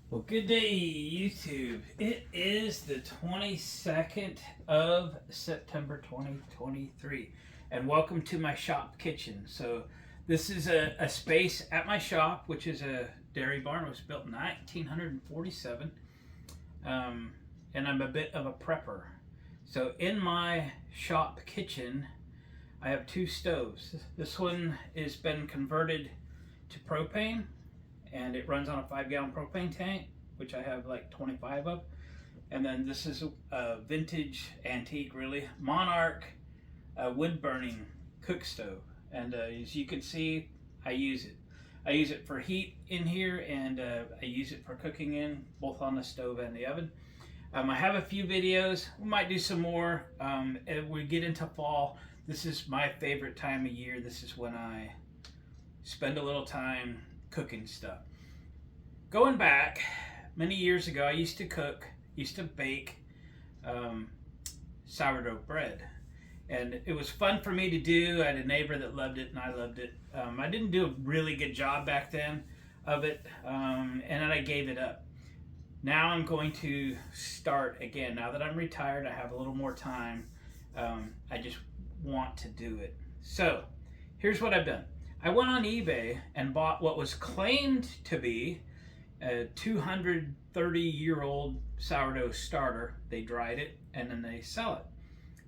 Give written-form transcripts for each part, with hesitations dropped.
Well, good day, YouTube. It is the 22nd of September 2023, and welcome to my shop kitchen. So, this is a space at my shop, which is a dairy barn. It was built in 1947, and I'm a bit of a prepper. So, in my shop kitchen, I have two stoves. This one has been converted to propane, and it runs on a 5-gallon propane tank, which I have like 25 of. And then this is a vintage, antique really, Monarch wood burning cook stove. And as you can see, I use it. I use it for heat in here, and I use it for cooking in, both on the stove and the oven. I have a few videos. We might do some more. As we get into fall, this is my favorite time of year. This is when I spend a little time cooking stuff. Going back many years ago, I used to bake sourdough bread. And it was fun for me to do. I had a neighbor that loved it, and I loved it. I didn't do a really good job back then of it, and then I gave it up. Now I'm going to start again. Now that I'm retired, I have a little more time. I just want to do it. So here's what I've done. I went on eBay and bought what was claimed to be a 230-year-old sourdough starter. They dried it and then they sell it.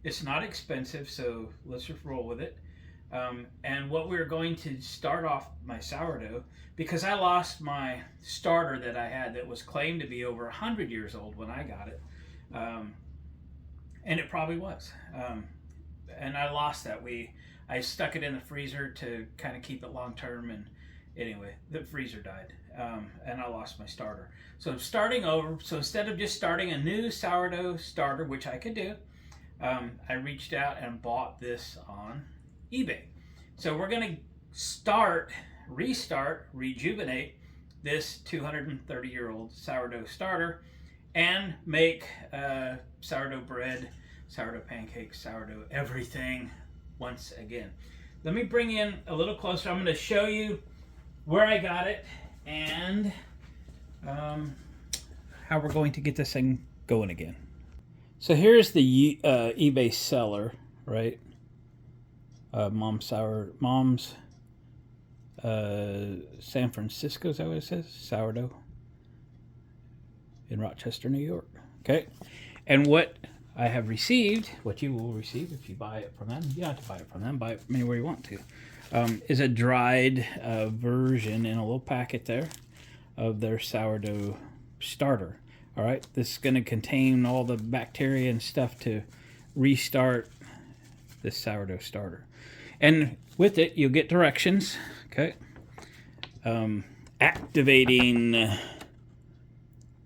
It's not expensive, so let's just roll with it. And what we're going to start off my sourdough, because I lost my starter that I had that was claimed to be over 100 years old when I got it. And it probably was. And I lost that. I stuck it in the freezer to kind of keep it long term, and anyway, the freezer died, and I lost my starter. So I'm starting over. So instead of just starting a new sourdough starter, which I could do, I reached out and bought this on eBay. So we're going to rejuvenate this 230-year-old sourdough starter and make sourdough bread, sourdough pancakes, sourdough everything once again. Let me bring in a little closer. I'm going to show you where I got it and how we're going to get this thing going again. So here's the eBay seller, right? Mom's San Francisco, is that what it says? Sourdough in Rochester, New York. Okay. And what I have received, what you will receive if you buy it from them, you don't have to buy it from them, buy it from anywhere you want to, is a dried version in a little packet there of their sourdough starter. All right, this is going to contain all the bacteria and stuff to restart this sourdough starter. And with it, you'll get directions, okay? Activating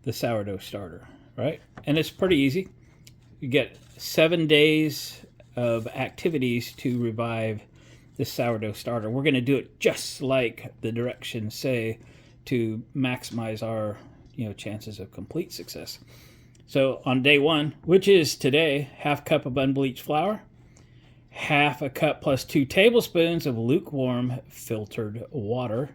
the sourdough starter, right? And it's pretty easy. You get 7 days of activities to revive the sourdough starter. We're going to do it just like the directions say to maximize our chances of complete success. So on day 1, which is today, half cup of unbleached flour, half a cup plus 2 tablespoons of lukewarm filtered water,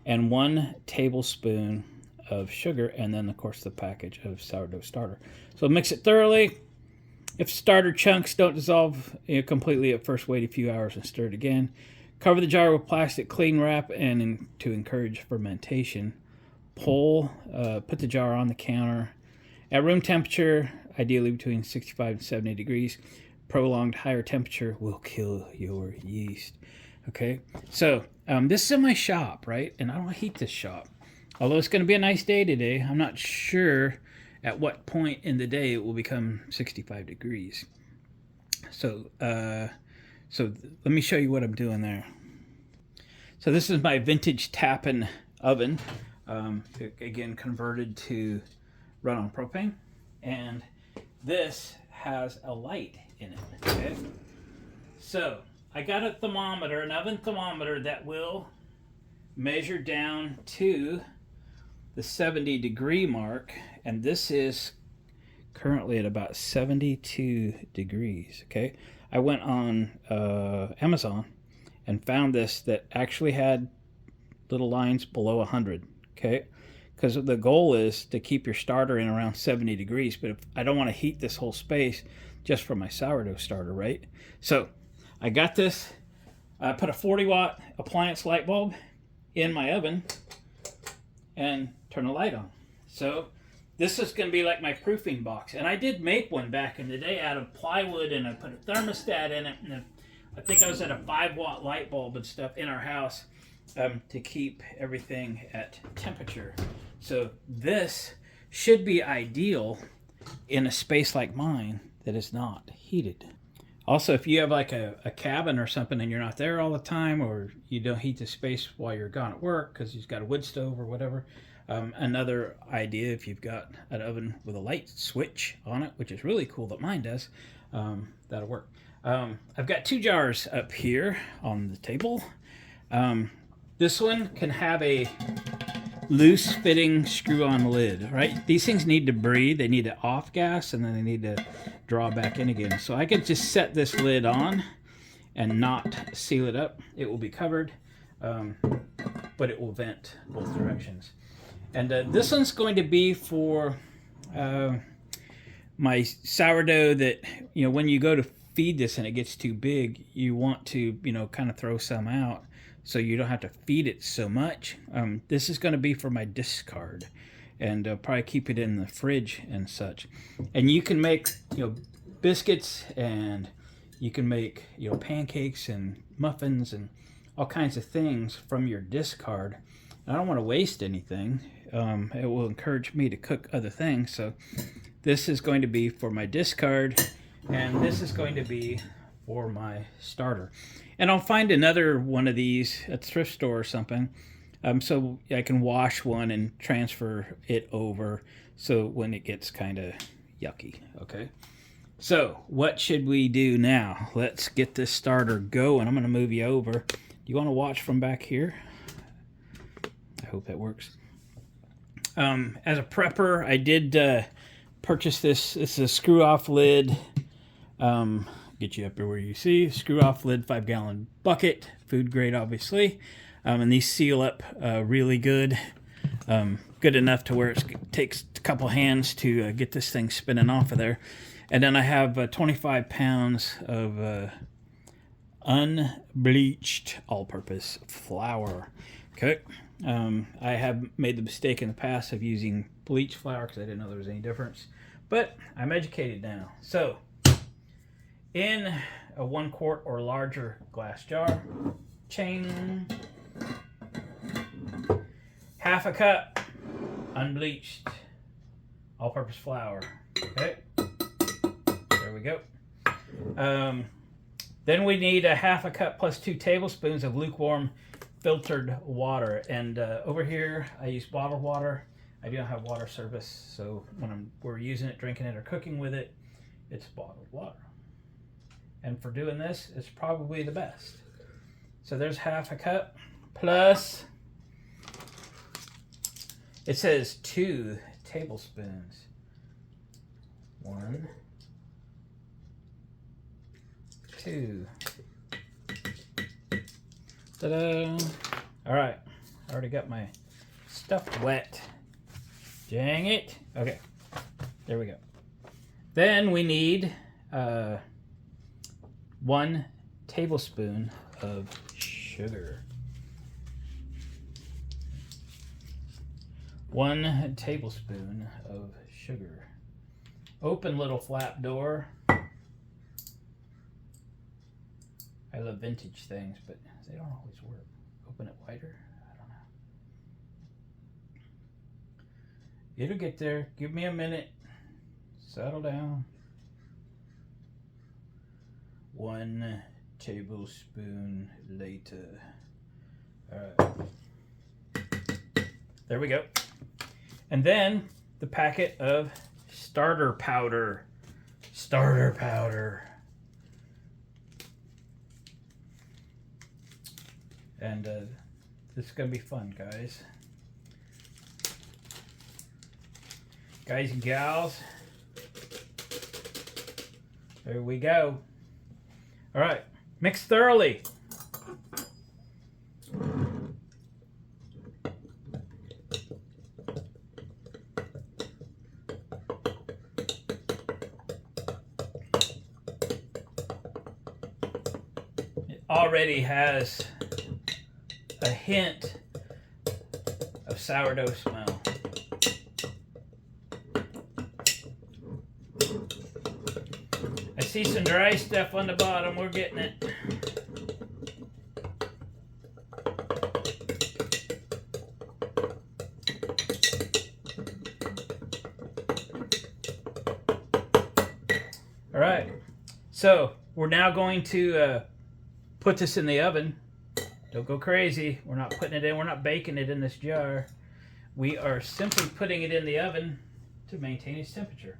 and 1 tablespoon of sugar, and then of course the package of sourdough starter. So mix it thoroughly. If starter chunks don't dissolve completely at first, wait a few hours and stir it again. Cover the jar with plastic cling wrap, and to encourage fermentation, put the jar on the counter at room temperature, ideally between 65 and 70 degrees. Prolonged higher temperature will kill your yeast. Okay, so this is in my shop, right? And I don't heat this shop. Although it's going to be a nice day today, I'm not sure at what point in the day it will become 65 degrees. So let me show you what I'm doing there. So this is my vintage Tappan oven, again converted to run on propane, and this has a light in it. Okay, so I got a thermometer, an oven thermometer that will measure down to the 70 degree mark, and this is currently at about 72 degrees. Okay, I went on Amazon and found this that actually had little lines below 100. Okay, because the goal is to keep your starter in around 70 degrees. But if I don't want to heat this whole space just for my sourdough starter, right? So I got this. I put a 40-watt appliance light bulb in my oven and turn the light on. So this is going to be like my proofing box. And I did make one back in the day out of plywood, and I put a thermostat in it. And I think I was at a 5-watt light bulb and stuff in our house to keep everything at temperature. So this should be ideal in a space like mine that is not heated. Also, if you have like a cabin or something and you're not there all the time, or you don't heat the space while you're gone at work because you've got a wood stove or whatever, another idea, if you've got an oven with a light switch on it, which is really cool that mine does, that'll work. I've got 2 jars up here on the table. This one can have a loose fitting screw-on lid, right? These things need to breathe. They need to off gas, and then they need to draw back in again. So I could just set this lid on and not seal it up. It will be covered, but it will vent both directions. And this one's going to be for my sourdough that, you know, when you go to feed this and it gets too big, you want to, you know, kind of throw some out so you don't have to feed it so much. This is going to be for my discard, and probably keep it in the fridge and such. And you can make, you know, biscuits, and you can make, you know, pancakes and muffins and all kinds of things from your discard. I don't want to waste anything. It will encourage me to cook other things. So this is going to be for my discard, and this is going to be for my starter. And I'll find another one of these at the thrift store or something, so I can wash one and transfer it over so when it gets kind of yucky. Okay, so what should we do now? Let's get this starter going. I'm going to move you over. Do you want to watch from back here? I hope that works. As a prepper, I did purchase this. This is a screw-off lid. Get you up here where you see. Screw-off lid, 5-gallon bucket. Food grade, obviously. And these seal up really good. Good enough to where it takes a couple hands to get this thing spinning off of there. And then I have 25 pounds of unbleached all-purpose flour. Okay. I have made the mistake in the past of using bleach flour because I didn't know there was any difference. But I'm educated now. So, in a 1 quart or larger glass jar, ching, half a cup unbleached all-purpose flour. Okay, there we go. Then we need a half a cup plus 2 tablespoons of lukewarm filtered water. And over here I use bottled water. I don't have water service, so when we're using it, drinking it, or cooking with it, it's bottled water. And for doing this, it's probably the best. So there's half a cup plus, it says 2 tablespoons. 1, 2. Ta-da! All right, I already got my stuff wet. Dang it. Okay, there we go. Then we need 1 tablespoon of sugar. 1 tablespoon of sugar. Open little flap door. I love vintage things, but they don't always work. Open it wider. I don't know. It'll get there. Give me a minute. Settle down. 1 tablespoon later. All right. There we go. And then the packet of starter powder. Starter powder. And this is going to be fun, guys. Guys and gals. There we go. All right. Mix thoroughly. already has a hint of sourdough smell. I see some dry stuff on the bottom. We're getting it. All right. So we're now going to put this in the oven. Don't go crazy. We're not putting it in. We're not baking it in this jar. We are simply putting it in the oven to maintain its temperature.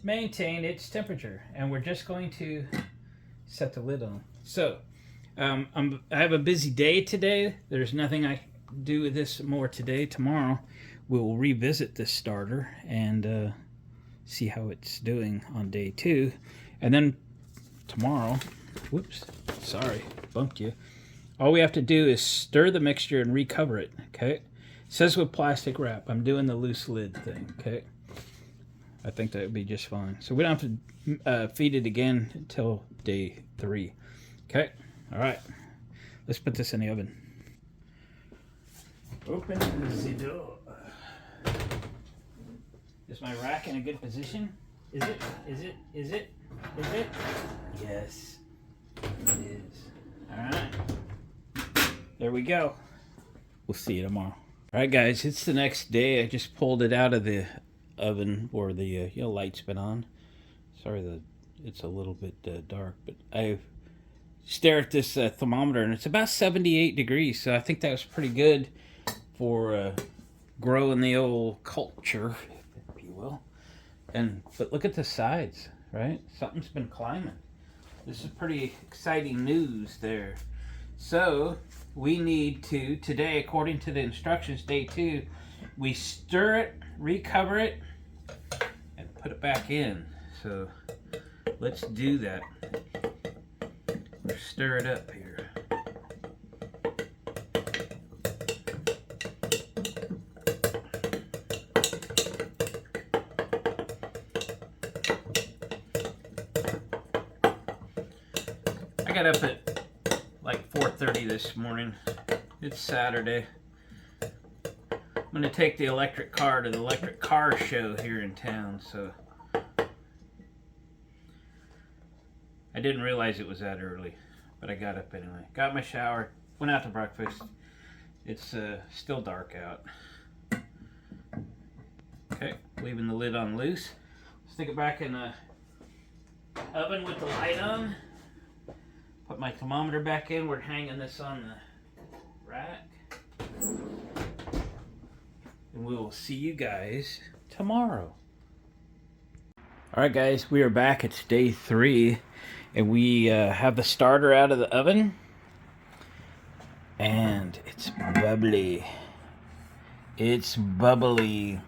Maintain its temperature. And we're just going to set the lid on. So I have a busy day today. There's nothing I can do with this more today. Tomorrow we'll revisit this starter and see how it's doing on day 2. And then tomorrow, whoops, sorry, bumped you. All we have to do is stir the mixture and recover it, okay? It says with plastic wrap. I'm doing the loose lid thing, okay? I think that would be just fine. So we don't have to feed it again until day 3, okay? All right, let's put this in the oven. Open the door. Is my rack in a good position? Is it? Is it? Is it? Is it? Yes, it is. All right. There we go. We'll see you tomorrow. All right, guys, it's the next day. I just pulled it out of the oven where the light's been on. Sorry, it's a little bit dark, but I stare at this thermometer, and it's about 78 degrees, so I think that was pretty good for growing the old culture, if you will. But look at the sides, right? Something's been climbing. This is pretty exciting news there. So we need to, today, according to the instructions, day 2, we stir it, recover it, and put it back in. So let's do that. Stir it up here. I got up at like 4:30 this morning. It's Saturday. I'm going to take the electric car to the electric car show here in town, so I didn't realize it was that early, but I got up anyway. Got my shower, went out to breakfast. It's still dark out. Okay, leaving the lid on loose. Stick it back in the oven with the light on. Put my thermometer back in. We're hanging this on the rack. And we will see you guys tomorrow. Alright guys, we are back. It's day 3. And we have the starter out of the oven. And it's bubbly. It's bubbly.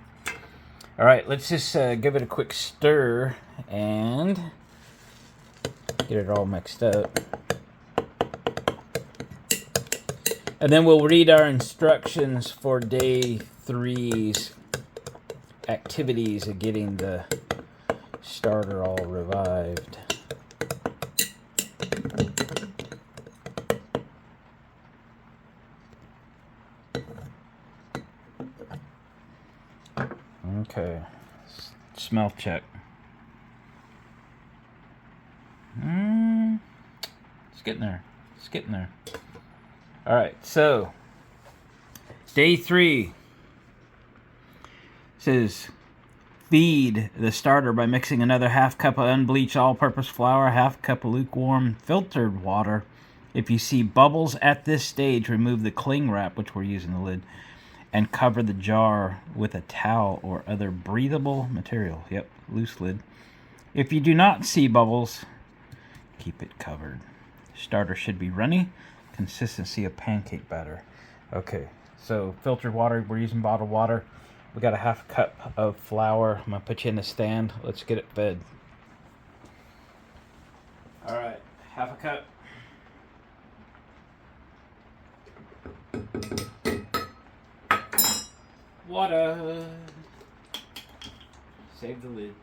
Alright, let's just give it a quick stir and get it all mixed up. And then we'll read our instructions for day 3's activities of getting the starter all revived. Okay, smell check. It's getting there. It's getting there. All right, so day 3 says feed the starter by mixing another half cup of unbleached all-purpose flour, half cup of lukewarm filtered water. If you see bubbles at this stage, remove the cling wrap, which we're using the lid, and cover the jar with a towel or other breathable material. Yep, loose lid. If you do not see bubbles, keep it covered. Starter should be runny. Consistency of pancake batter. Okay, so filtered water, we're using bottled water. We got a half cup of flour. I'm gonna put you in the stand. Let's get it fed. All right, half a cup. Water. Save the lid.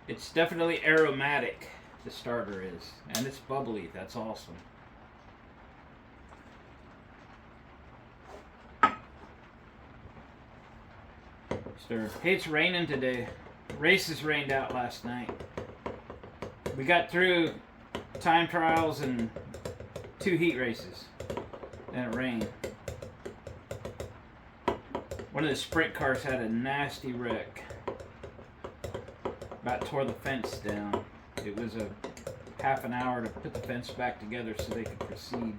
It's definitely aromatic, the starter is. And it's bubbly. That's awesome. Stir. Hey, it's raining today. Races rained out last night. We got through time trials and 2 heat races. And it rained. One of the sprint cars had a nasty wreck. About tore the fence down. It was a half an hour to put the fence back together so they could proceed.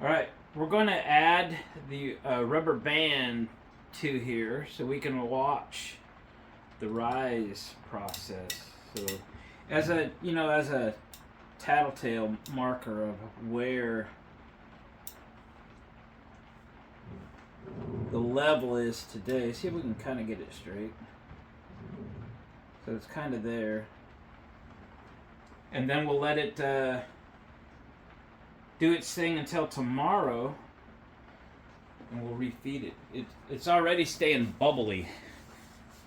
Alright, we're going to add the rubber band to here so we can watch the rise process. So as a tattletale marker of where the level is today. See if we can kind of get it straight. So it's kind of there. And then we'll let it do its thing until tomorrow, and we'll refeed it. It's already staying bubbly,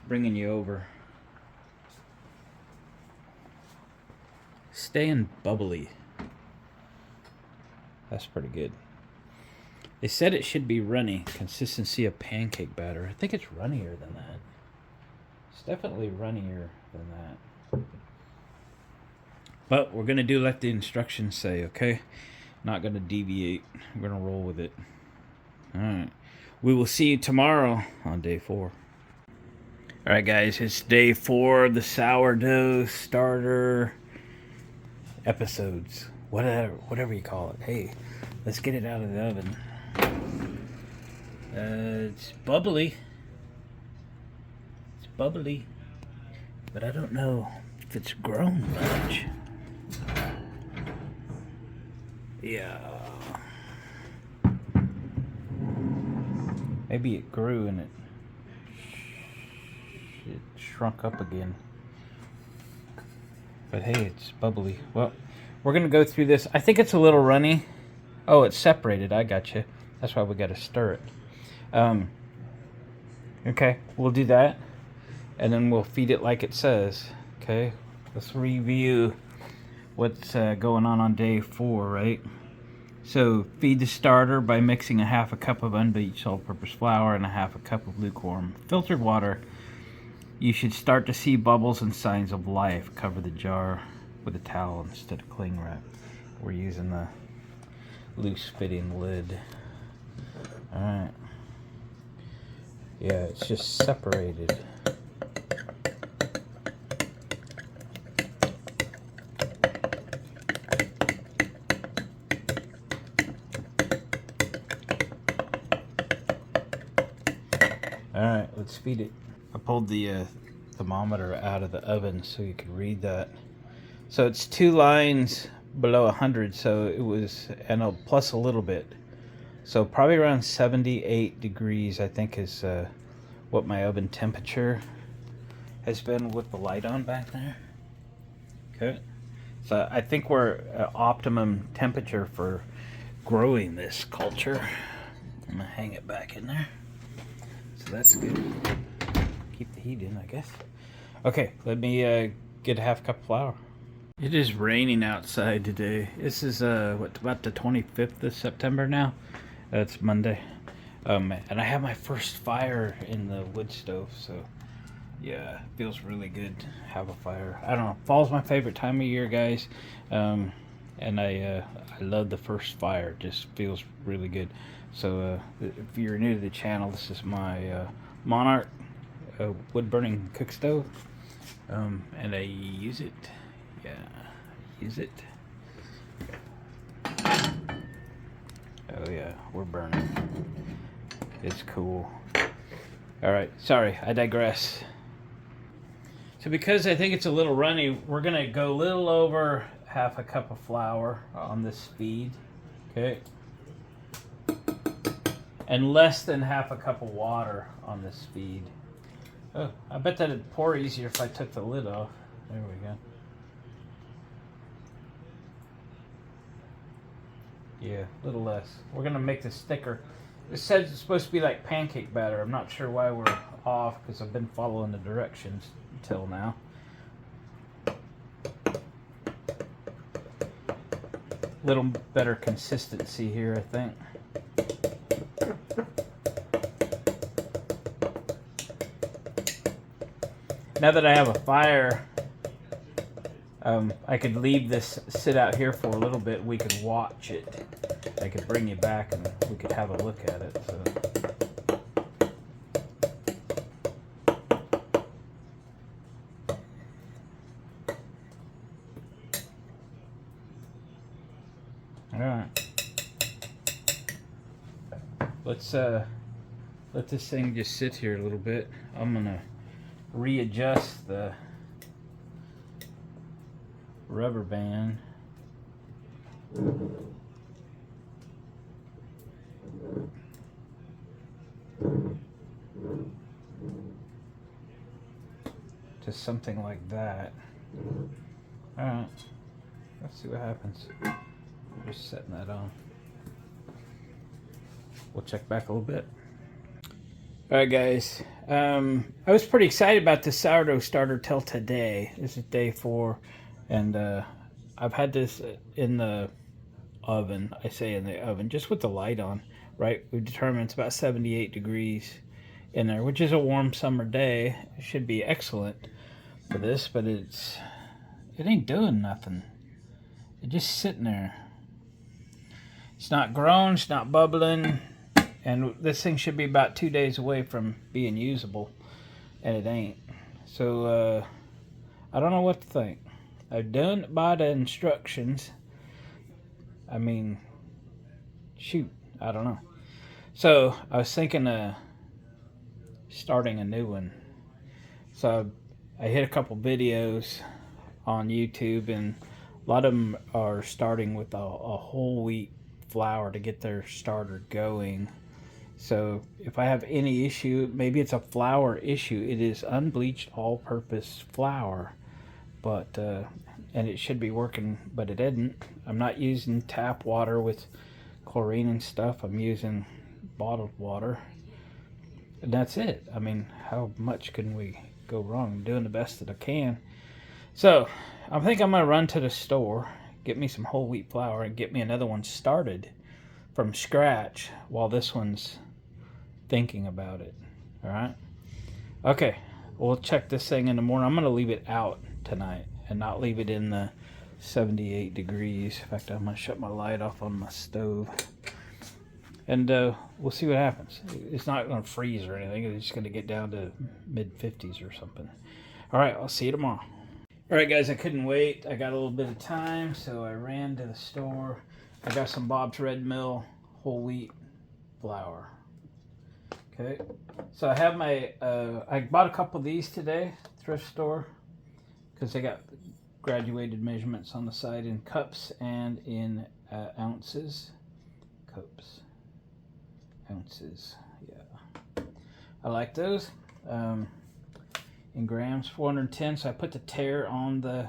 bringing you over. Staying bubbly. That's pretty good. They said it should be runny, consistency of pancake batter. I think it's runnier than that. It's definitely runnier than that. But we're going to do like the instructions say, okay? Not going to deviate. We're going to roll with it. Alright. We will see you tomorrow on day 4. Alright guys, it's day 4 of the sourdough starter episodes. Whatever you call it. Hey, let's get it out of the oven. It's bubbly. It's bubbly. But I don't know if it's grown much. Yeah. Maybe it grew and it shrunk up again. But hey, it's bubbly. Well, we're going to go through this. I think it's a little runny. Oh, it's separated. I got you. That's why we got to stir it. Okay, we'll do that. And then we'll feed it like it says. Okay, let's review what's going on day 4, right? So feed the starter by mixing a half a cup of unbleached all-purpose flour and a half a cup of lukewarm filtered water. You should start to see bubbles and signs of life. Cover the jar with a towel instead of cling wrap. We're using the loose fitting lid. Alright. Yeah, it's just separated. Alright, let's feed it. I pulled the thermometer out of the oven so you could read that. So it's 2 lines below 100, so it was, and plus a little bit. So probably around 78 degrees, I think, is what my oven temperature has been with the light on back there. Okay. So I think we're at optimum temperature for growing this culture. I'm going to hang it back in there. So that's good. Keep the heat in, I guess. Okay, let me get a half cup of flour. It is raining outside today. This is about the 25th of September now. It's Monday. And I have my first fire in the wood stove, so yeah, it feels really good to have a fire. I don't know, fall's my favorite time of year, guys. And I love the first fire. It just feels really good. So if you're new to the channel, this is my Monarch wood burning cook stove, and I use it. Yeah, use it. Oh yeah, we're burning. It's cool. Alright, sorry, I digress. So because I think it's a little runny, we're gonna go a little over half a cup of flour on this feed. Okay. and less than half a cup of water on this feed. Oh, I bet that it'd pour easier if I took the lid off. There we go. Yeah, a little less. We're gonna make this thicker. It says it's supposed to be like pancake batter. I'm not sure why we're off because I've been following the directions until now. Little better consistency here, I think. Now that I have a fire, I could leave this sit out here for a little bit. We could watch it. I could bring you back and we could have a look at it. So. All right. Let's let this thing just sit here a little bit. I'm gonna readjust the rubber band. To something like that. Alright, let's see what happens. Just setting that on. We'll check back a little bit. Alright guys, I was pretty excited about this sourdough starter till today. This is day 4, and I've had this in the oven. I say in the oven, just with the light on, right? We've determined it's about 78 degrees in there, which is a warm summer day. It should be excellent for this, but it ain't doing nothing. It's just sitting there. It's not growing, it's not bubbling, and this thing should be about 2 days away from being usable, and it ain't. So I don't know what to think. I've done it by the instructions. I mean, shoot, I don't know. So I was thinking of starting a new one. So I hit a couple videos on YouTube, and a lot of them are starting with a whole wheat flour to get their starter going. So if I have any issue, maybe it's a flour issue. It is unbleached all-purpose flour, but and it should be working, but it isn't. I'm not using tap water with chlorine and stuff. I'm using bottled water, and that's it. I mean, how much can we go wrong? I'm doing the best that I can. So I think I'm gonna run to the store, get me some whole wheat flour, and get me another one started from scratch while this one's thinking about it. All right. Okay. We'll check this thing in the morning. I'm gonna leave it out tonight and not leave it in the 78 degrees. In fact, I'm gonna shut my light off on my stove, and we'll see what happens. It's not gonna freeze or anything. It's just gonna get down to mid-50s or something. All right. I'll see you tomorrow. All right, guys. I couldn't wait. I got a little bit of time, so I ran to the store. I got some Bob's Red Mill whole wheat flour. Okay, so I have my, I bought a couple of these today, thrift store, because they got graduated measurements on the side in cups and in ounces. Cups, ounces, yeah. I like those. In grams, 410, so I put the tare on the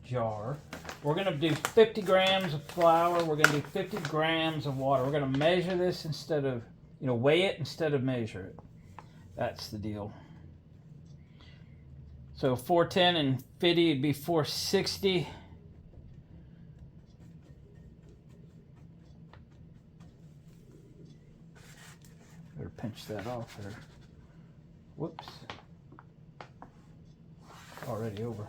jar. We're going to do 50 grams of flour. We're going to do 50 grams of water. We're going to measure this instead of, weigh it instead of measure it. That's the deal. So 410 and 50 would be 460. Better pinch that off there. Whoops. Already over.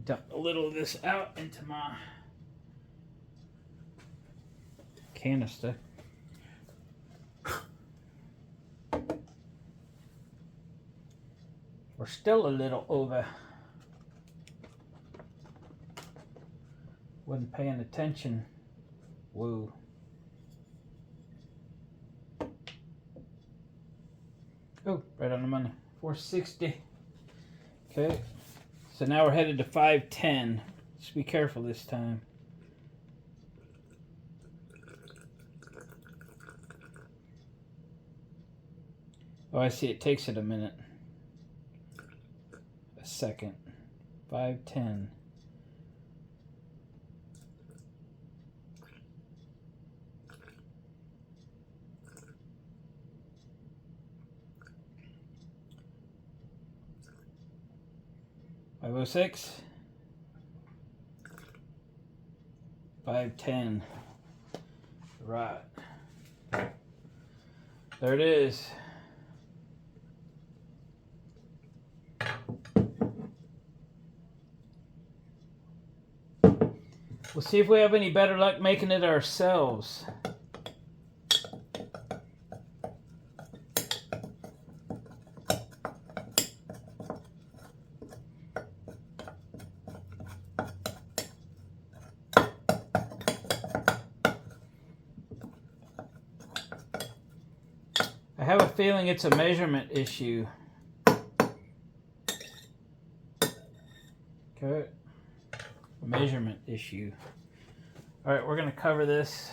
Dump a little of this out into my canister. We're still a little over. Wasn't paying attention. Whoa. Oh, right on the money. 460. Okay. So now we're headed to 510. Just be careful this time. Oh, I see. It takes it a minute. A second. 5:10. $5:06. 5:10. Right. There it is. We'll see if we have any better luck making it ourselves. I have a feeling it's a measurement issue. Okay. A measurement issue. All right, we're going to cover this.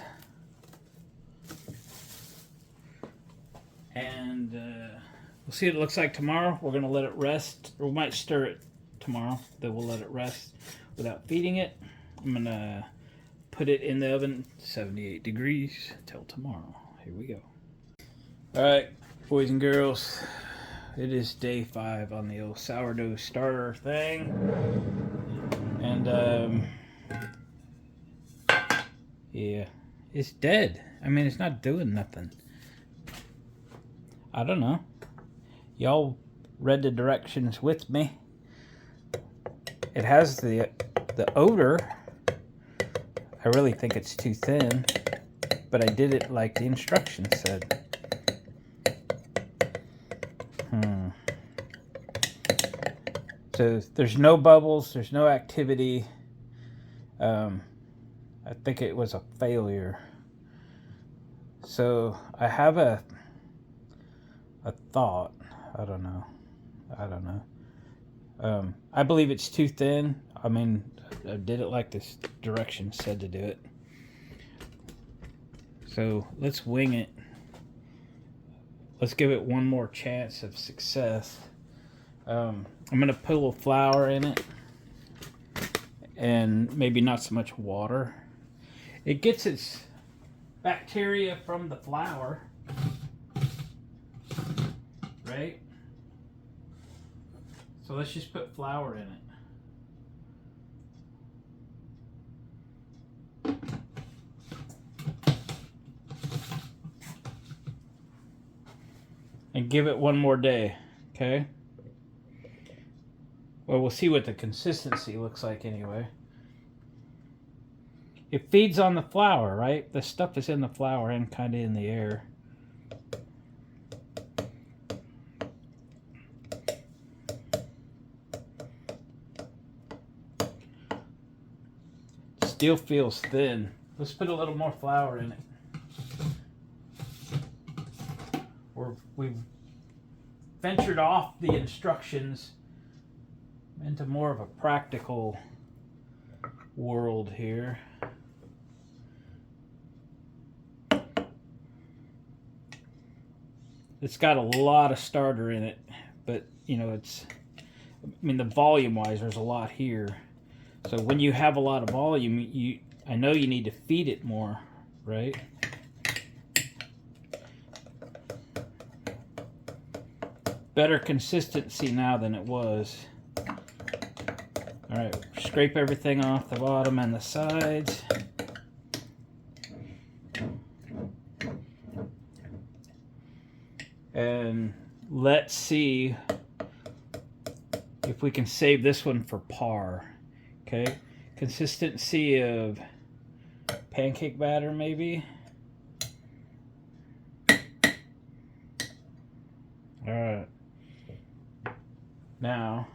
And we'll see what it looks like tomorrow. We're going to let it rest. Or we might stir it tomorrow. Then we'll let it rest without feeding it. I'm going to put it in the oven, 78 degrees, till tomorrow. Here we go. All right, boys and girls, it is day 5 on the old sourdough starter thing, and yeah, it's dead. I mean, it's not doing nothing. I don't know. Y'all read the directions with me. It has the odor. I really think it's too thin, but I did it like the instructions said. So there's no bubbles, there's no activity. I think it was a failure. So I have a thought. I don't know. I believe it's too thin. I mean, I did it like this direction said to do it. So let's wing it. Let's give it one more chance of success. I'm going to put a little flour in it. And maybe not so much water. It gets its bacteria from the flour. Right? So let's just put flour in it. And give it one more day, okay? Well, we'll see what the consistency looks like anyway. It feeds on the flour, right? The stuff is in the flour and kind of in the air. Still feels thin. Let's put a little more flour in it. We've ventured off the instructions into more of a practical world here. It's got a lot of starter in it, but you know, I mean, the volume wise, there's a lot here. So when you have a lot of volume, I know you need to feed it more, right? Better consistency now than it was. All right, scrape everything off the bottom and the sides. And let's see if we can save this one for par. Okay, consistency of pancake batter maybe. All right. Now,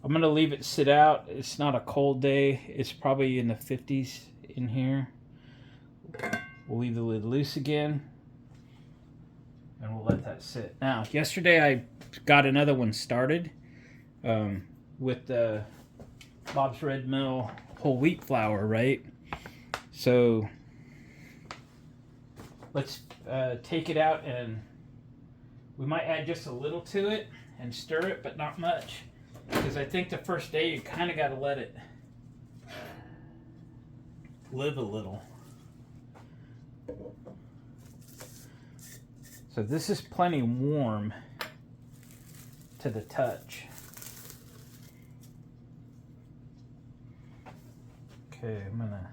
I'm going to leave it sit out. It's not a cold day. It's probably in the 50s in here. We'll leave the lid loose again. And we'll let that sit. Now, yesterday I got another one started with the Bob's Red Mill whole wheat flour, right? So, let's take it out and We might add just a little to it and stir it, but not much. Because I think the first day you kind of got to let it live a little. So this is plenty warm to the touch. Okay, I'm gonna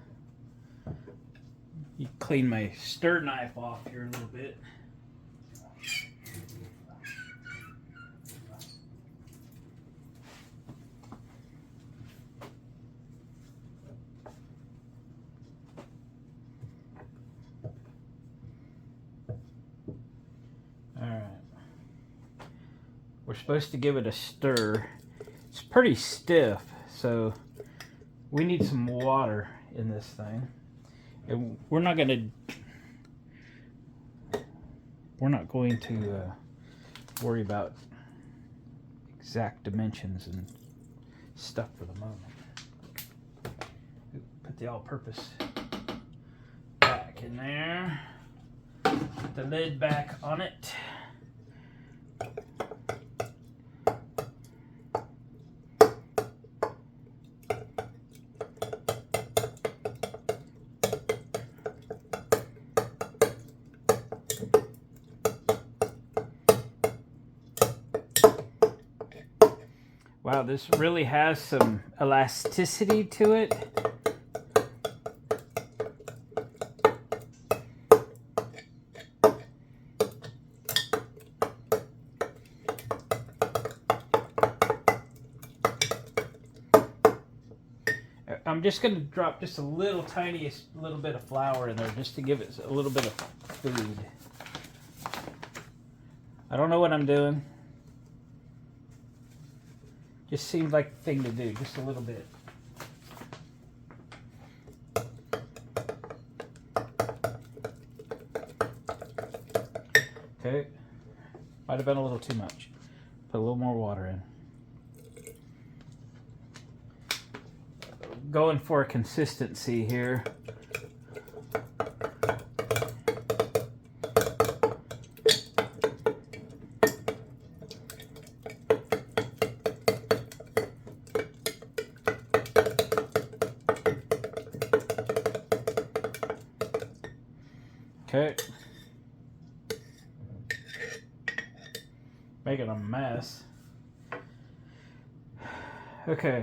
clean my stir knife off here a little bit. Alright. We're supposed to give it a stir. It's pretty stiff, so we need some water in this thing. And we're not going to worry about exact dimensions and stuff for the moment. Put the all-purpose back in there. Put the lid back on it. Wow, this really has some elasticity to it. I'm just going to drop just a little tiniest little bit of flour in there just to give it a little bit of food. I don't know what I'm doing. Just seemed like the thing to do, just a little bit. Okay, might have been a little too much. Put a little more water in. Going for consistency here. Okay. Making a mess. Okay.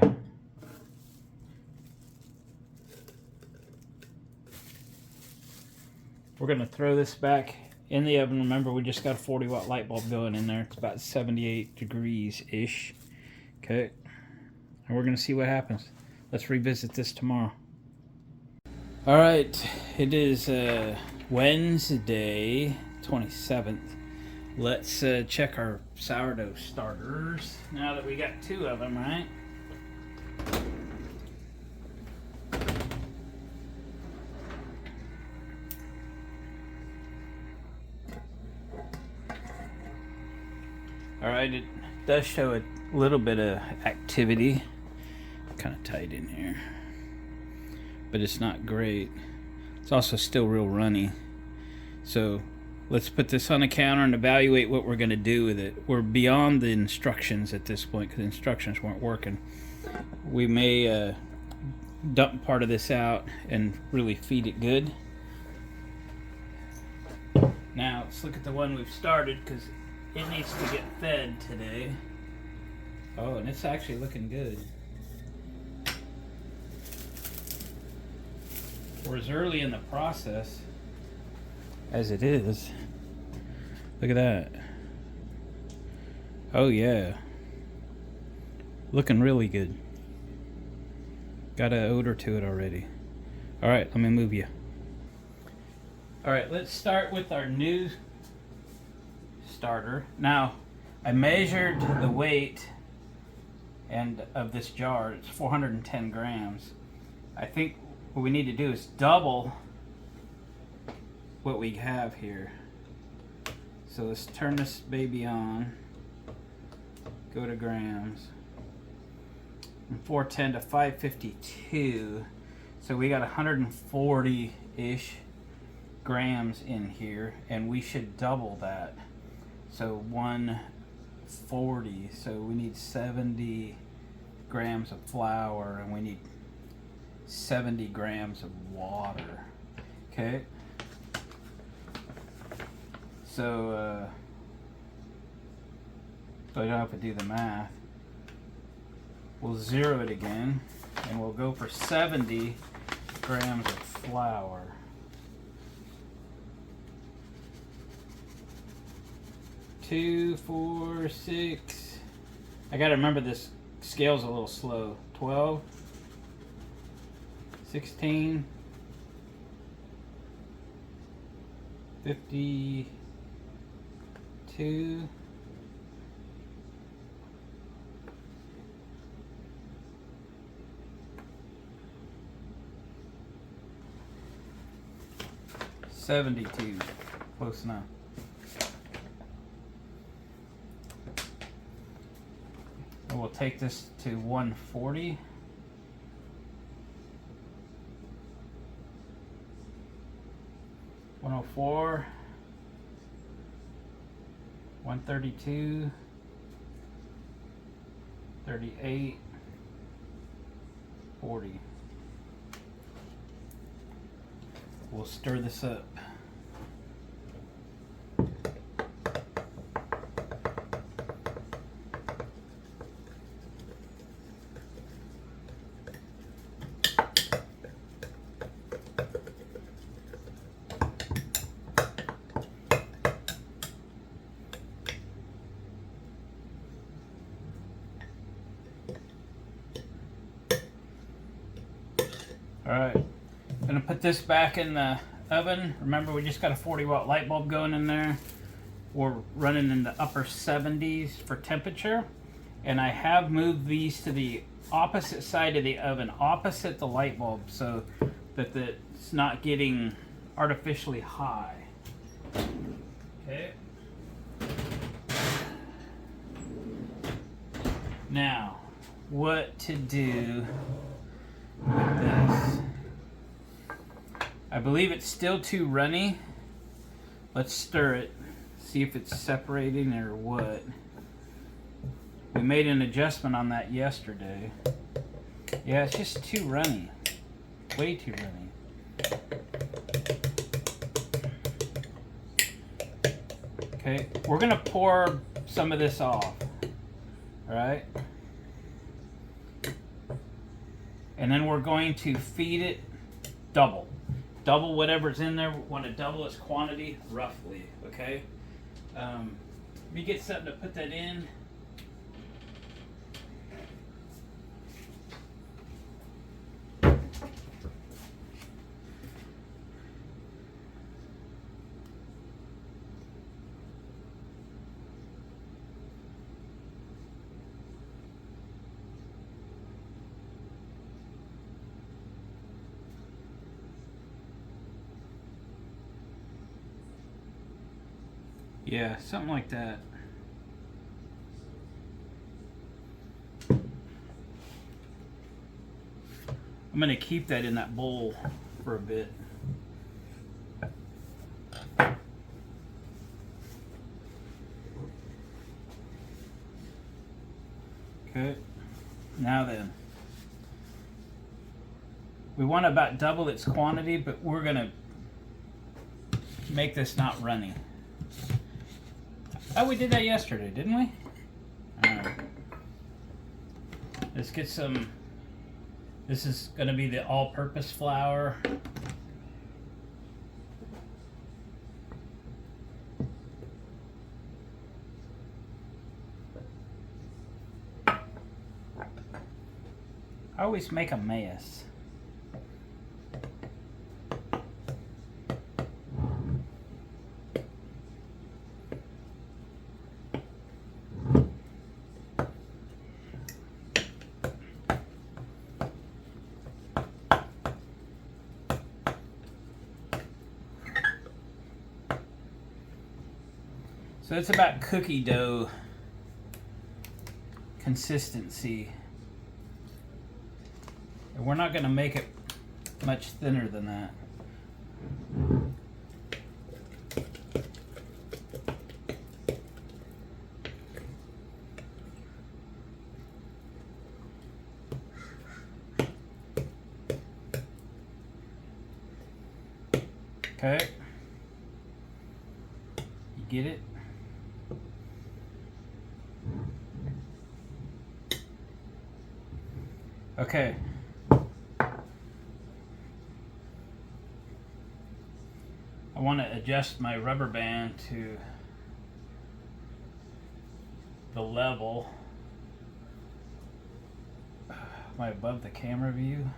We're going to throw this back in the oven. Remember, we just got a 40-watt light bulb going in there. It's about 78 degrees-ish. Okay. And we're going to see what happens. Let's revisit this tomorrow. All right. It is Wednesday, 27th. Let's check our sourdough starters. Now that we got 2 of them, right? Alright, it does show a little bit of activity. Kind of tight in here. But it's not great. It's also still real runny. So let's put this on the counter and evaluate what we're going to do with it. We're beyond the instructions at this point because the instructions weren't working. We may dump part of this out and really feed it good. Now let's look at the one we've started because it needs to get fed today. Oh, and it's actually looking good. We're as early in the process as it is. Look at that. Oh yeah. Looking really good. Got an odor to it already. Alright, let me move you. Alright, let's start with our new starter. Now, I measured the weight of this jar. It's 410 grams. I think what we need to do is double what we have here. So let's turn this baby on. Go to grams. From 410 to 552. So we got 140-ish grams in here, and we should double that. So 140. So we need 70 grams of flour, and we need 70 grams of water. Okay. So I don't have to do the math. We'll zero it again, and we'll go for 70 grams of flour. Two, 4, 6. I gotta remember this scale's a little slow. 12, 16, 52, 72. Close enough. And we'll take this to 140. $104, $132, $38, $40. We'll stir this up. Alright, I'm going to put this back in the oven. Remember, we just got a 40-watt light bulb going in there. We're running in the upper 70s for temperature. And I have moved these to the opposite side of the oven, opposite the light bulb, so that it's not getting artificially high. Okay. Now, what to do with this? I believe it's still too runny. Let's stir it, see if it's separating or what. We made an adjustment on that yesterday. Yeah, it's just too runny. Way too runny. Okay, we're gonna pour some of this off. Alright? And then we're going to feed it double. Double whatever's in there. We want to double its quantity roughly, okay? Let me get something to put that in. Yeah, something like that. I'm going to keep that in that bowl for a bit. Okay, now then. We want to about double its quantity, but we're going to make this not runny. Oh, we did that yesterday, didn't we? Alright. Let's get some. This is going to be the all-purpose flour. I always make a mess. So it's about cookie dough consistency. And we're not going to make it much thinner than that. Okay. You get it? Okay. I want to adjust my rubber band to the level. Am I above the camera view?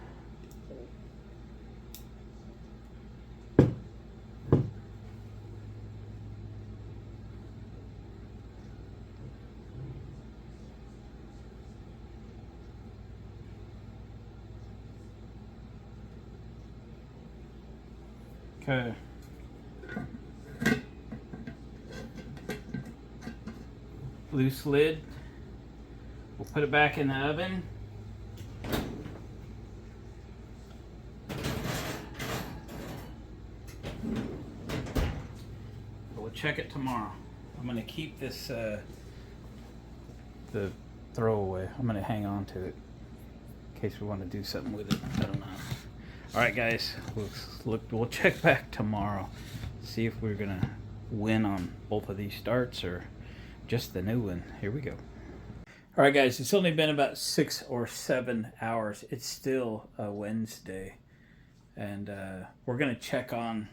Okay. Loose lid. We'll put it back in the oven. We'll check it tomorrow. I'm going to keep this the throwaway. I'm going to hang on to it in case we want to do something with it. I don't know. All right, guys. We'll check back tomorrow. See if we're going to win on both of these starts or just the new one. Here we go. All right, guys. It's only been about 6 or 7 hours. It's still a Wednesday. And we're going to check on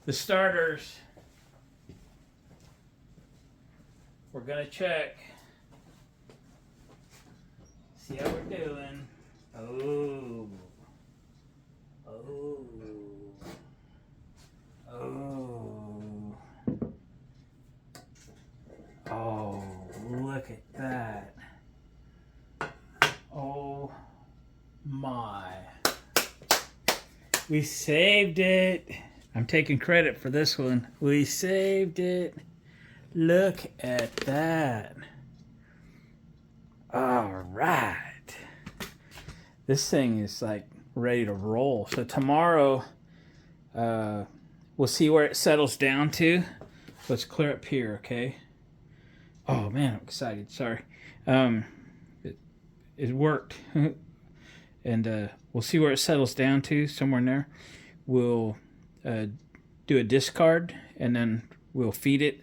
the starters. We're going to check. See how we're doing. Oh. Oh. Oh. Oh, look at that. Oh my. We saved it. I'm taking credit for this one. We saved it. Look at that. All right. This thing is like ready to roll. So tomorrow, we'll see where it settles down to. Let's clear up here, okay? Oh man, I'm excited. Sorry. It worked. And we'll see where it settles down to, somewhere in there. We'll do a discard, and then we'll feed it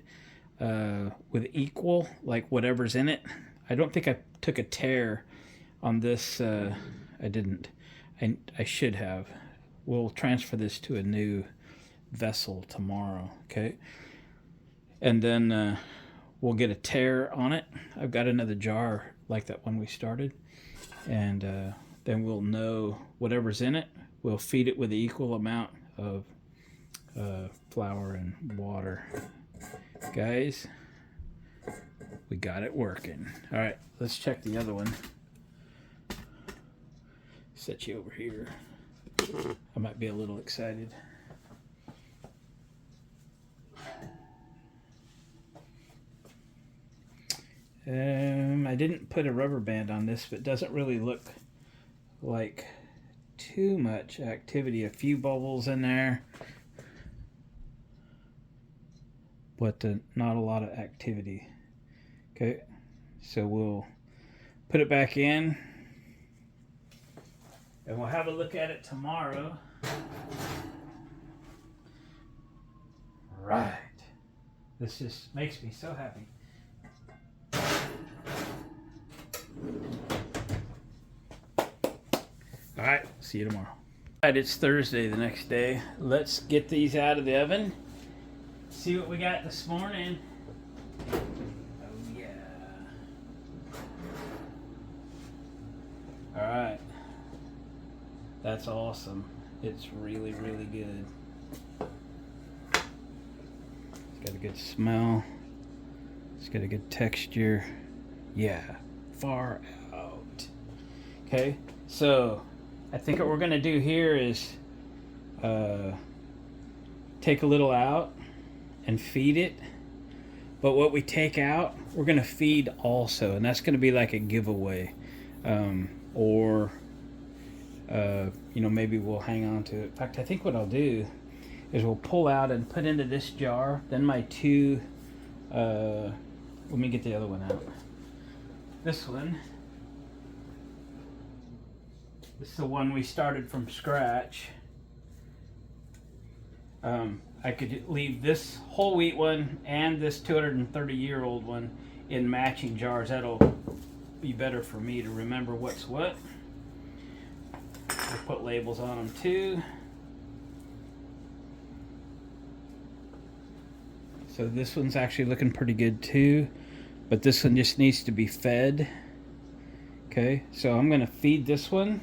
with equal, like whatever's in it. I don't think I took a tear on this. I didn't. I should have. We'll transfer this to a new vessel tomorrow, okay? And then we'll get a tear on it. I've got another jar like that one we started. And then we'll know whatever's in it. We'll feed it with the equal amount of flour and water. Guys, we got it working. All right, let's check the other one. Set you over here. I might be a little excited. I didn't put a rubber band on this, but it doesn't really look like too much activity. A few bubbles in there, but not a lot of activity. Okay, so we'll put it back in and we'll have a look at it tomorrow. Right. This just makes me so happy. All right, see you tomorrow. All right, it's Thursday, the next day. Let's get these out of the oven. See what we got this morning. Oh yeah. All right. That's awesome. It's really, really good. It's got a good smell. It's got a good texture. Yeah, far out. Okay, so I think what we're gonna do here is take a little out and feed it. But what we take out, we're gonna feed also, and that's gonna be like a giveaway. You know, maybe we'll hang on to it. In fact, I think what I'll do is we'll pull out and put into this jar. Then my two, let me get the other one out. This one, this is the one we started from scratch. I could leave this whole wheat one and this 230-year-old one in matching jars. That'll be better for me to remember what's what. We'll put labels on them too. So this one's actually looking pretty good too, but this one just needs to be fed. Okay, so I'm gonna feed this one.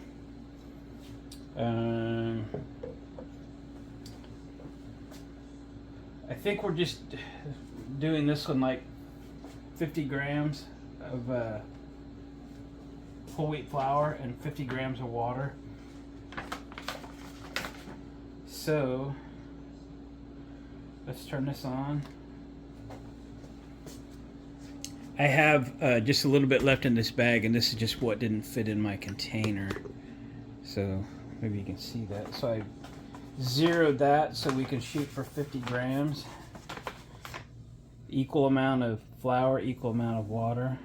I think we're just doing this one like 50 grams of whole wheat flour and 50 grams of water. So let's turn this on. I have just a little bit left in this bag, and this is just what didn't fit in my container. So maybe you can see that. So I zeroed that so we can shoot for 50 grams. Equal amount of flour, equal amount of water.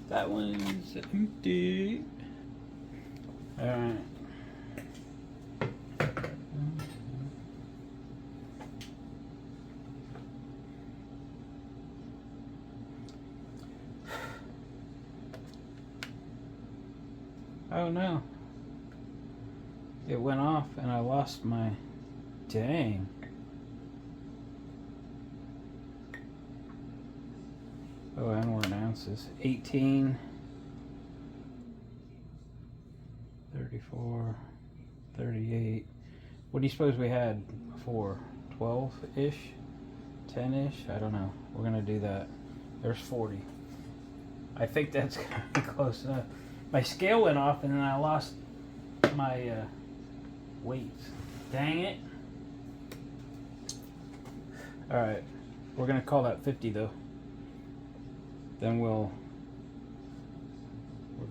That one's empty. All right. Oh no. It went off and I lost my... Dang. Oh, and we're in ounces. 18, 34, 38. What do you suppose we had before? 12-ish? 10-ish? I don't know. We're going to do that. There's 40. I think that's going to be close enough. My scale went off and then I lost my weights. Dang it. Alright. We're going to call that 50 though. Then we're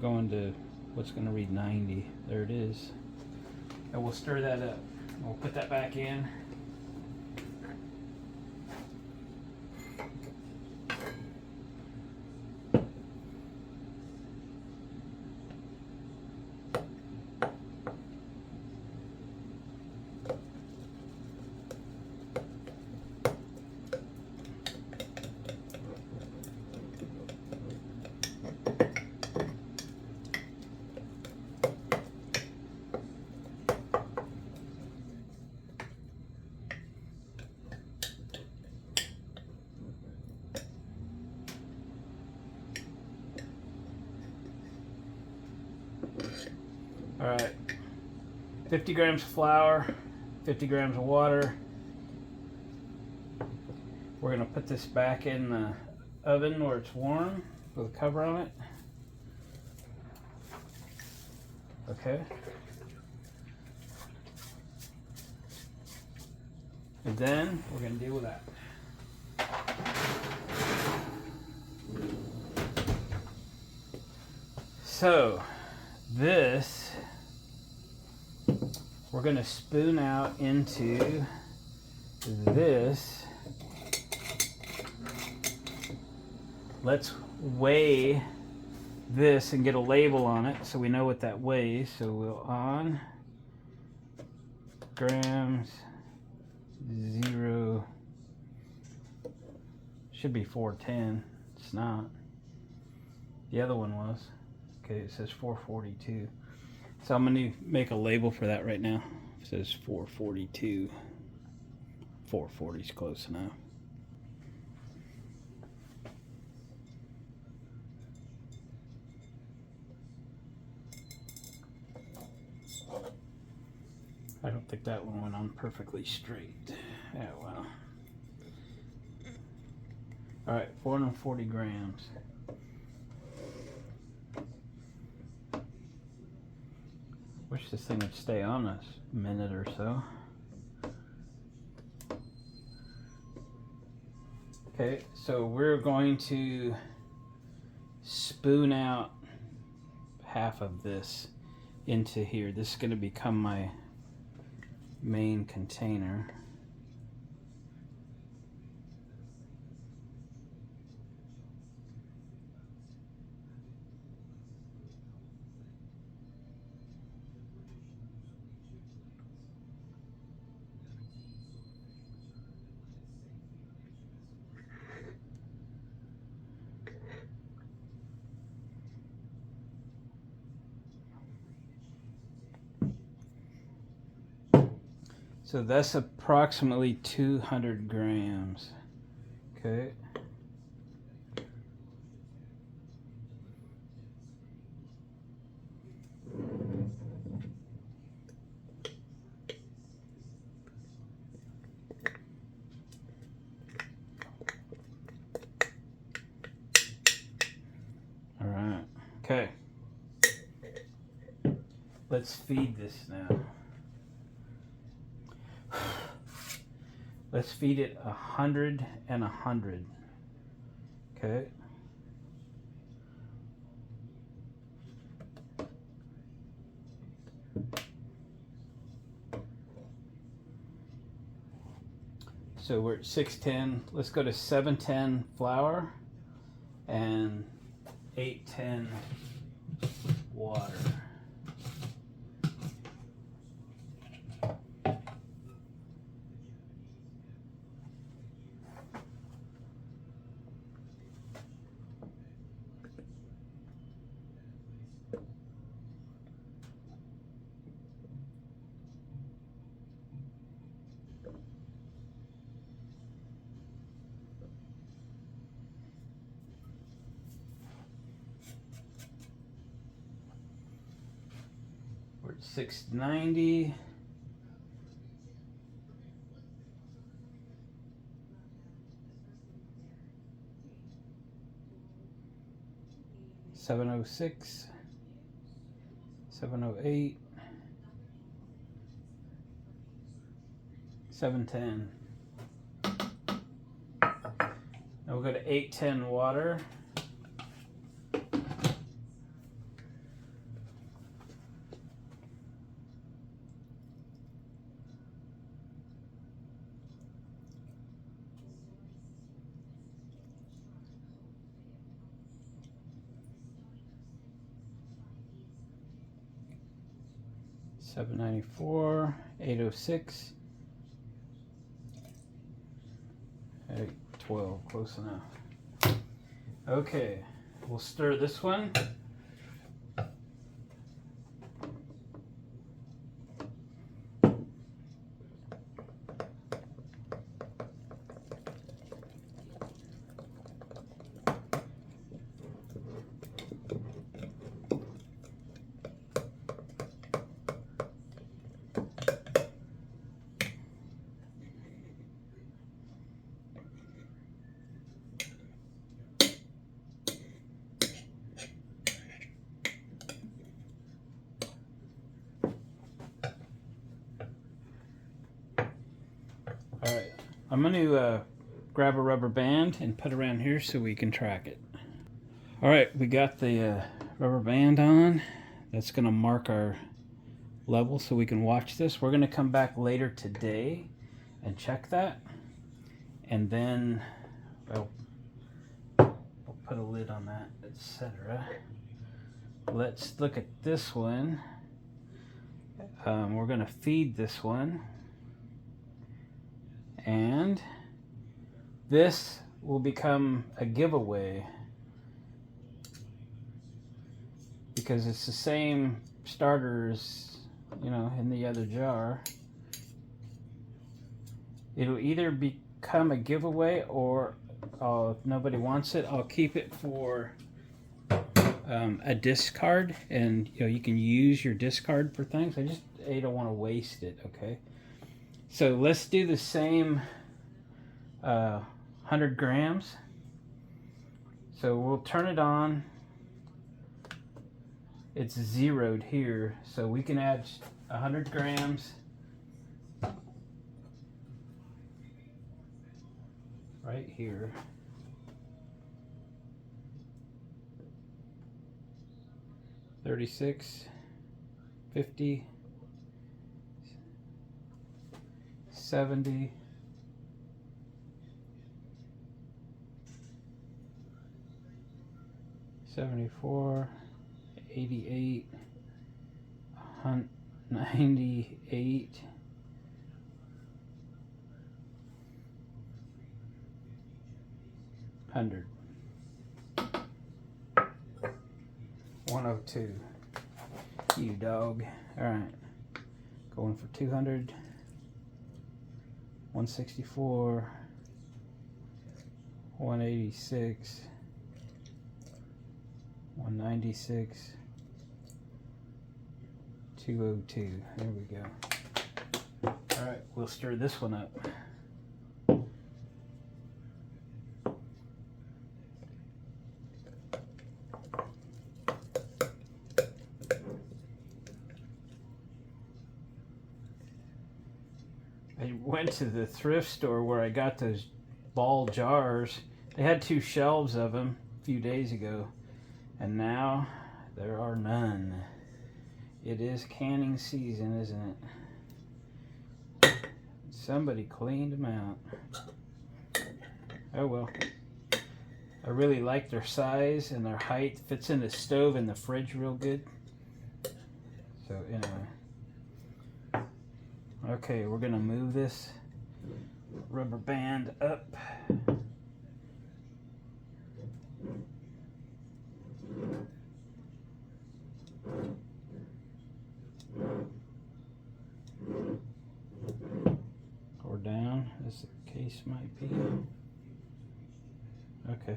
going to what's going to read 90. There it is. And we'll stir that up. We'll put that back in. All right, 50 grams of flour, 50 grams of water. We're gonna put this back in the oven where it's warm with a cover on it. Okay. And then we're gonna deal with that. So this we're going to spoon out into this. Let's weigh this and get a label on it so we know what that weighs. So we'll on grams 0, should be 410. It's not. The other one was. Okay, it says 442. So I'm going to make a label for that right now. It says 442. 440 is close enough. I don't think that one went on perfectly straight. Yeah, well. All right, 440 grams. Wish this thing would stay on a minute or so. Okay, so we're going to spoon out half of this into here. This is going to become my main container. So that's approximately 200 grams. Okay. All right. Okay. Let's feed this now. Let's feed it 100 and 100. Okay. So we're at 610. Let's go to 710 flour and 810 water. We're at 690. $706, $708, $710. Now we'll go to 810 water. $794, $806, 812, close enough. Okay, we'll stir this one. All right, I'm going to grab a rubber band and put it around here so we can track it. All right, we got the rubber band on. That's going to mark our level so we can watch this. We're going to come back later today and check that. And then, well, we'll put a lid on that, etc. Let's look at this one. We're going to feed this one. And this will become a giveaway because it's the same starter as, you know, in the other jar. It'll either become a giveaway or if nobody wants it, I'll keep it for a discard, and you know, you can use your discard for things. I don't want to waste it. Okay. So let's do the same 100 grams. So we'll turn it on. It's zeroed here, so we can add 100 grams. Right here. $36, $50, $70, $74, $88, $98, $100, $102. You dog. All right, going for 200. 164, 186, 196, 202. There we go. All right, we'll stir this one up. I went to the thrift store where I got those ball jars. They had 2 shelves of them a few days ago, and now there are none. It is canning season, isn't it? Somebody cleaned them out. Oh well. I really like their size and their height. Fits in the stove and the fridge real good. So anyway. Okay, we're gonna move this rubber band up. Or down, as the case might be. Okay.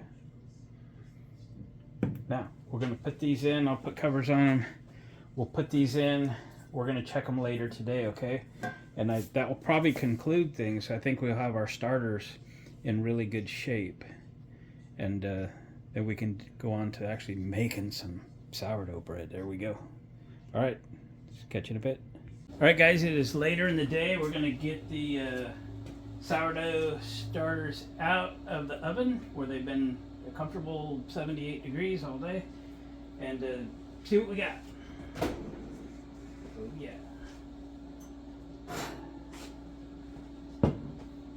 Now, we're gonna put these in. I'll put covers on them. We'll put these in. We're going to check them later today, okay? And that will probably conclude things. I think we'll have our starters in really good shape. And then we can go on to actually making some sourdough bread. There we go. All right, catch you in a bit. All right, guys, it is later in the day. We're going to get the sourdough starters out of the oven where they've been a comfortable 78 degrees all day. And see what we got. Oh yeah.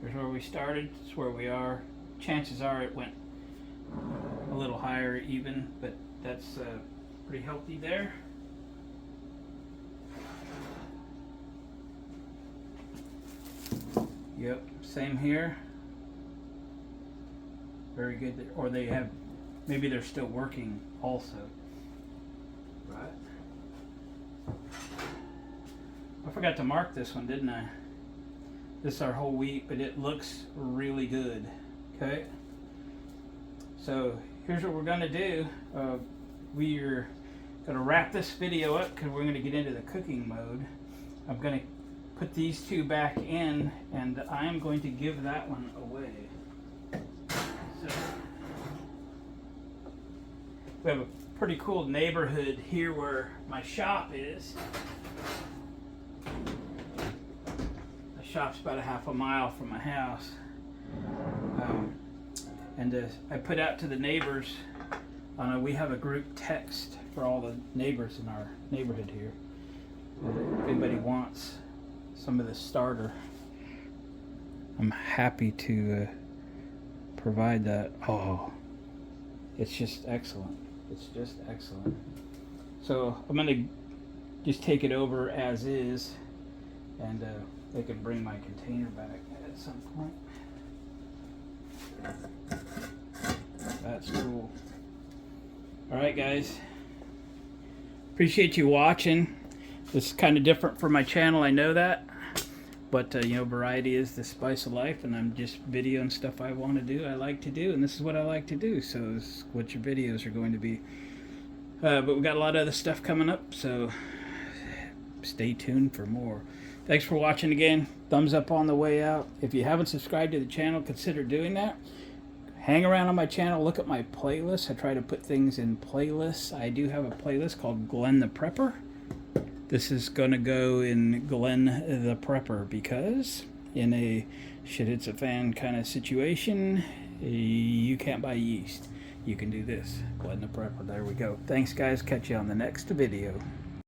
Here's where we started. It's where we are. Chances are it went a little higher even, but that's pretty healthy there. Yep, same here. Very good. Or they have, maybe they're still working also. Right. I forgot to mark this one, didn't I? This is our whole wheat, but it looks really good. Okay. So here's what we're gonna do. We're gonna wrap this video up because we're gonna get into the cooking mode. I'm gonna put these 2 back in, and I'm going to give that one away. So we have a pretty cool neighborhood here where my shop is. The shop's about a half a mile from my house. And I put out to the neighbors, we have a group text for all the neighbors in our neighborhood here. If anybody wants some of the starter, I'm happy to provide that. Oh, it's just excellent. It's just excellent. So I'm gonna just take it over as is, and they can bring my container back at some point. That's cool. All right, guys. Appreciate you watching. This is kind of different for my channel, I know that. But, you know, variety is the spice of life, and I'm just videoing stuff I want to do, I like to do, and this is what I like to do, so this is what your videos are going to be. But we've got a lot of other stuff coming up, so stay tuned for more. Thanks for watching again. Thumbs up on the way out. If you haven't subscribed to the channel, consider doing that. Hang around on my channel, look at my playlists. I try to put things in playlists. I do have a playlist called Glenn the Prepper. This is going to go in Glenn the Prepper because in a shit hits a fan kind of situation, you can't buy yeast. You can do this. Glenn the Prepper. There we go. Thanks, guys. Catch you on the next video.